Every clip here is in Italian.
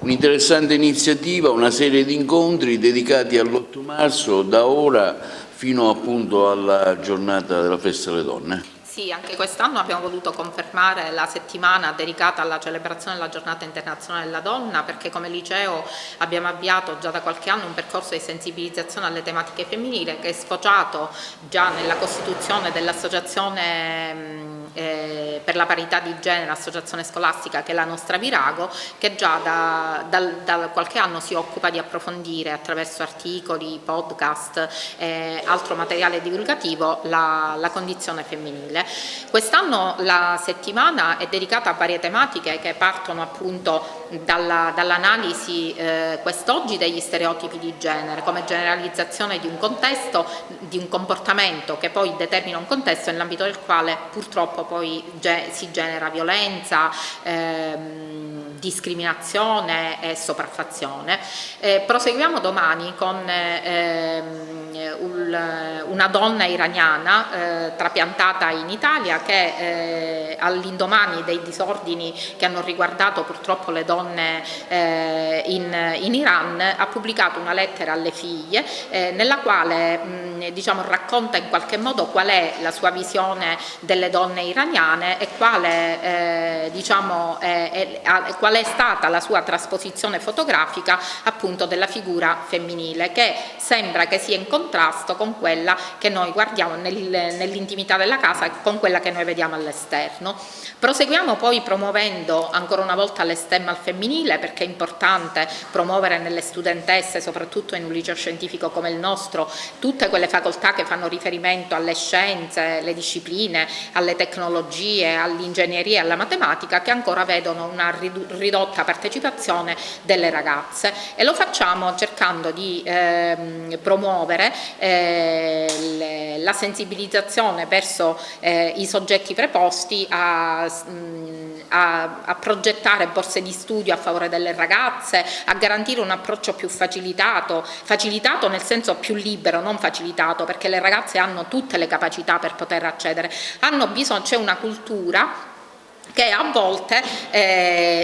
Un'interessante iniziativa, una serie di incontri dedicati all'8 marzo, da ora fino appunto alla giornata della Festa delle Donne. Sì, anche quest'anno abbiamo voluto confermare la settimana dedicata alla celebrazione della Giornata Internazionale della Donna, perché come liceo abbiamo avviato già da qualche anno un percorso di sensibilizzazione alle tematiche femminili che è sfociato già nella costituzione dell'associazione per la parità di genere, associazione scolastica, che è la nostra Virago, che già da qualche anno si occupa di approfondire attraverso articoli, podcast e altro materiale divulgativo la condizione femminile. Quest'anno la settimana è dedicata a varie tematiche che partono appunto dall'analisi quest'oggi degli stereotipi di genere come generalizzazione di un contesto, di un comportamento che poi determina un contesto nell'ambito del quale purtroppo poi si genera violenza, discriminazione e sopraffazione. Proseguiamo domani con una donna iraniana trapiantata in Italia che all'indomani dei disordini che hanno riguardato purtroppo le donne in Iran ha pubblicato una lettera alle figlie nella quale racconta in qualche modo qual è la sua visione delle donne iraniane e qual è stata la sua trasposizione fotografica appunto della figura femminile, che sembra che sia in contrasto con quella che noi guardiamo nell'intimità della casa e con quella che noi vediamo all'esterno. Proseguiamo poi promuovendo ancora una volta le STEM al femminile, perché è importante promuovere nelle studentesse, soprattutto in un liceo scientifico come il nostro, tutte quelle facoltà che fanno riferimento alle scienze, alle discipline, alle tecnologie, all'ingegneria e alla matematica, che ancora vedono una ridotta partecipazione delle ragazze, e lo facciamo cercando di promuovere la sensibilizzazione verso i soggetti preposti a progettare borse di studio a favore delle ragazze, a garantire un approccio più facilitato nel senso più libero, non facilitato, perché le ragazze hanno tutte le capacità per poter accedere, c'è una cultura che a volte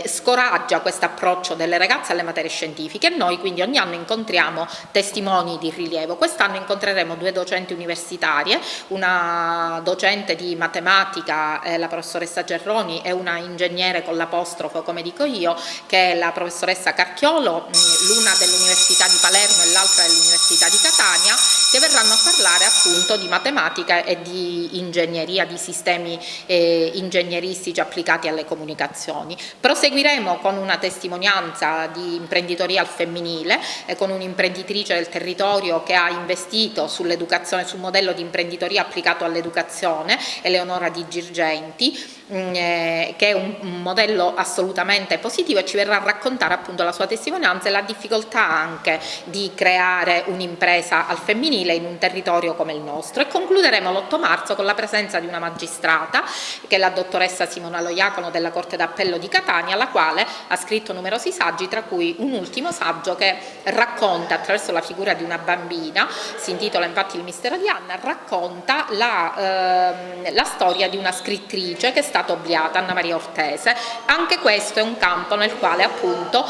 scoraggia questo approccio delle ragazze alle materie scientifiche, e noi quindi ogni anno incontriamo testimoni di rilievo. Quest'anno incontreremo 2 docenti universitarie, una docente di matematica, la professoressa Gerroni, e una ingegnere con l'apostrofo, come dico io, che è la professoressa Carchiolo, l'una dell'Università di Palermo e l'altra dell'Università di Catania, che verranno a parlare appunto di matematica e di ingegneria, di sistemi ingegneristici applicati alle comunicazioni. Proseguiremo con una testimonianza di imprenditoria al femminile, con un'imprenditrice del territorio che ha investito sull'educazione, sul modello di imprenditoria applicato all'educazione, Eleonora Di Girgenti, che è un modello assolutamente positivo, e ci verrà a raccontare appunto la sua testimonianza e la difficoltà anche di creare un'impresa al femminile in un territorio come il nostro. E concluderemo l'8 marzo con la presenza di una magistrata, che è la dottoressa Simona Loiacono della Corte d'Appello di Catania, la quale ha scritto numerosi saggi, tra cui un ultimo saggio che racconta, attraverso la figura di una bambina, si intitola infatti Il mistero di Anna, racconta la storia di una scrittrice che è stata obliata, Anna Maria Ortese. Anche questo è un campo nel quale appunto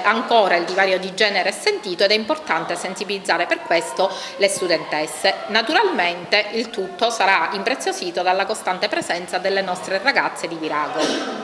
ancora il divario di genere è sentito, ed è importante sensibilizzare per questo le studentesse. Naturalmente il tutto sarà impreziosito dalla costante presenza delle nostre ragazze di Virago.